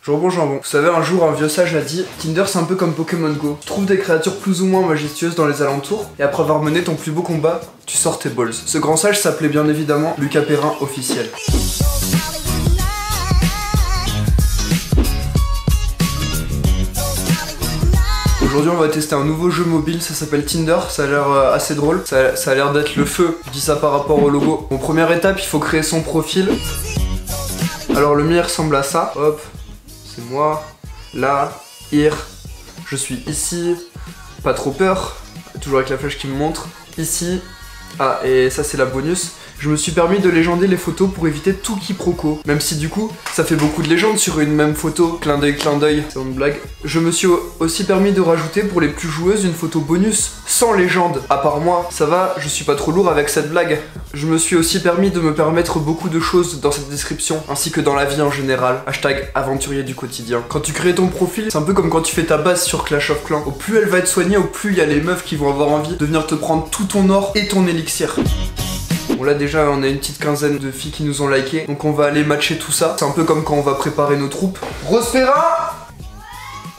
Jambon jambon. Vous savez, un jour un vieux sage a dit Tinder c'est un peu comme Pokémon Go. Tu trouves des créatures plus ou moins majestueuses dans les alentours et après avoir mené ton plus beau combat, tu sors tes balls. Ce grand sage s'appelait bien évidemment Lucas Perrin officiel. Aujourd'hui on va tester un nouveau jeu mobile, ça s'appelle Tinder, ça a l'air assez drôle, ça a l'air d'être le feu, je dis ça par rapport au logo. Bon, première étape, il faut créer son profil. Alors le mien ressemble à ça, hop, c'est moi, là, here, je suis ici, pas trop peur, toujours avec la flèche qui me montre, ici, ah et ça c'est la bonus. Je me suis permis de légender les photos pour éviter tout quiproquo. Même si du coup, ça fait beaucoup de légendes sur une même photo. Clin d'œil, c'est une blague. Je me suis aussi permis de rajouter pour les plus joueuses une photo bonus sans légende. À part moi, ça va, je suis pas trop lourd avec cette blague. Je me suis aussi permis de me permettre beaucoup de choses dans cette description, ainsi que dans la vie en général. Hashtag aventurier du quotidien. Quand tu crées ton profil, c'est un peu comme quand tu fais ta base sur Clash of Clans. Au plus elle va être soignée, au plus il y a les meufs qui vont avoir envie de venir te prendre tout ton or et ton élixir. Bon là déjà on a une petite quinzaine de filles qui nous ont liké, donc on va aller matcher tout ça. C'est un peu comme quand on va préparer nos troupes. Rose Perrin,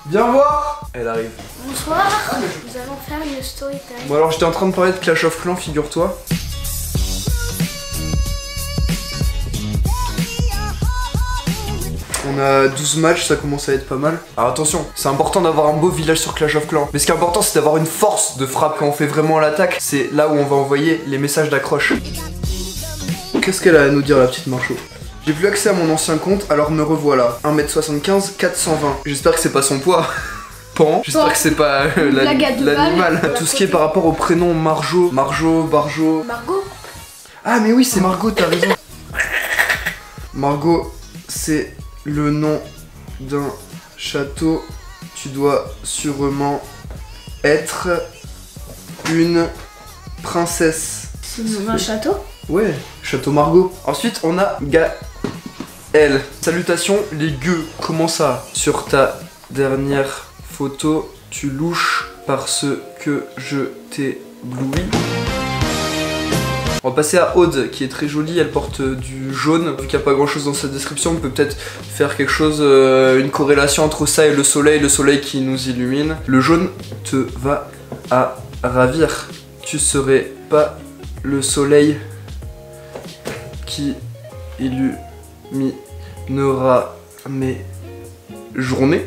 viens voir. Elle arrive. Bonsoir, nous allons faire une story time. Bon alors j'étais en train de parler de Clash of Clans, figure-toi. On a 12 matchs, ça commence à être pas mal. Alors attention, c'est important d'avoir un beau village sur Clash of Clans. Mais ce qui est important, c'est d'avoir une force de frappe quand on fait vraiment l'attaque. C'est là où on va envoyer les messages d'accroche. Qu'est-ce qu'elle a à nous dire, la petite Marchot? J'ai plus accès à mon ancien compte, alors me revoilà. 1m75, 420. J'espère que c'est pas son poids. Pan. J'espère que c'est pas l'animal. Tout ce qui est par rapport au prénom Marjo, Barjo. Margot? Ah mais oui, c'est Margot, t'as raison. Margot, c'est le nom d'un château. Tu dois sûrement être une princesse. C'est le nom d'un château? Ouais, château Margot. Ensuite, on a Gaël. Salutations les gueux. Comment ça? Sur ta dernière photo, tu louches parce que je t'éblouis. On va passer à Aude qui est très jolie, elle porte du jaune. Vu qu'il n'y a pas grand chose dans sa description, on peut peut-être faire quelque chose, une corrélation entre ça et le soleil qui nous illumine. Le jaune te va à ravir. Tu serais pas le soleil qui illuminera mes journées.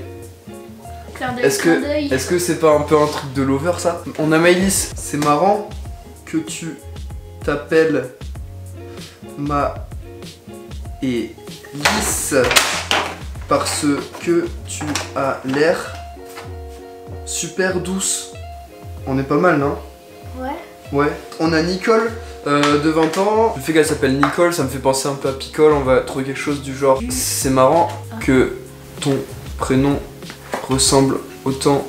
Est-ce que c'est pas un peu un truc de lover ça? On a Maëlys, c'est marrant que tu t'appelles Maëlys parce que tu as l'air super douce. On est pas mal, non? Ouais. Ouais. On a Nicole de 20 ans. Le fait qu'elle s'appelle Nicole, ça me fait penser un peu à Picole. On va trouver quelque chose du genre. C'est marrant que ton prénom ressemble autant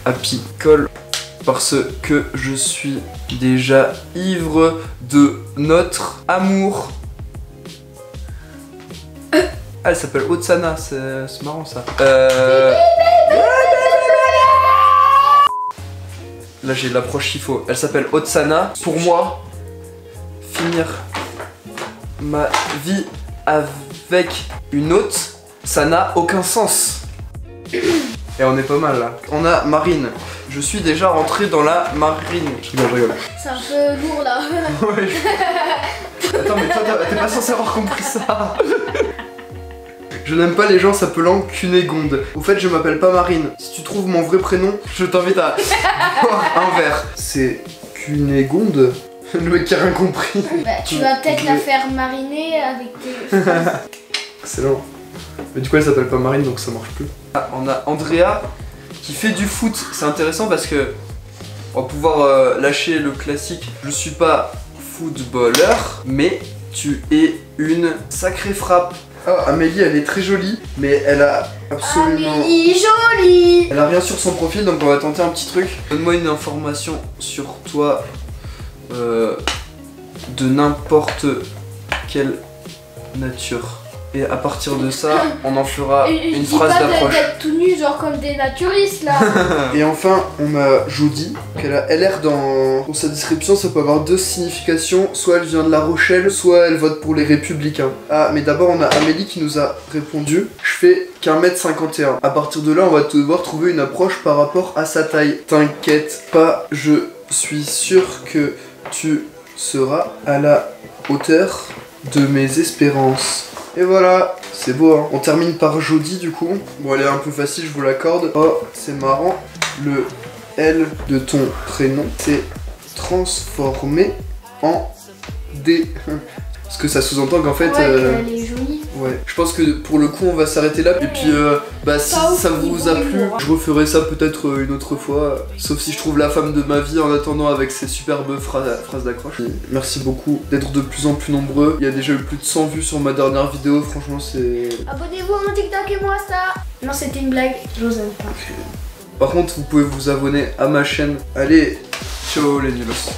à Picole. Parce que je suis déjà ivre de notre amour. Ah, elle s'appelle Otsana, c'est marrant ça. Là j'ai l'approche qu'il faut. Elle s'appelle Otsana. Pour moi, finir ma vie avec une autre, ça n'a aucun sens. Et on est pas mal là. On a Marine. Je suis déjà rentré dans la marine. Je rigole. C'est un peu lourd là. Ouais. Attends, mais toi t'es pas censé avoir compris ça. Je n'aime pas les gens s'appelant Cunégonde. Au fait, je m'appelle pas Marine. Si tu trouves mon vrai prénom, je t'invite à boire un verre. C'est Cunégonde. Le mec qui a rien compris. Bah, tu vas peut-être la faire mariner avec tes... Excellent. Mais du coup, elle s'appelle pas Marine, donc ça marche plus. Ah, on a Andrea qui fait du foot. C'est intéressant parce que on va pouvoir lâcher le classique. Je suis pas footballeur, mais tu es une sacrée frappe. Ah, Amélie, elle est très jolie, mais elle a absolument... Amélie jolie. Elle a rien sur son profil, donc on va tenter un petit truc. Donne-moi une information sur toi de n'importe quelle nature. Et à partir de ça, on en fera Et une dis phrase pas d'approche. d'être tout nu, genre comme des naturistes là. Et enfin, on a Jody, qu'elle a LR dans sa description, ça peut avoir deux significations. Soit elle vient de La Rochelle, soit elle vote pour les Républicains. Ah, mais d'abord on a Amélie qui nous a répondu. Je fais qu'1m51. À partir de là, on va devoir trouver une approche par rapport à sa taille. T'inquiète pas, je suis sûr que tu seras à la hauteur de mes espérances. Et voilà, c'est beau hein. On termine par Jody du coup. Bon, elle est un peu facile, je vous l'accorde. Oh, c'est marrant. Le L de ton prénom s'est transformé en D. Parce que ça sous-entend qu'en fait... Ouais, qu'elle est jolie. Ouais, je pense que pour le coup on va s'arrêter là. Et puis bah si ça vous a plu, je referai ça peut-être une autre fois. Sauf si je trouve la femme de ma vie en attendant avec ses superbes phrases d'accroche. Merci beaucoup d'être de plus en plus nombreux. Il y a déjà eu plus de 100 vues sur ma dernière vidéo, franchement c'est... Abonnez-vous à mon TikTok et moi ça. Non, c'était une blague, je vous aime pas. Par contre vous pouvez vous abonner à ma chaîne. Allez, ciao les nulos.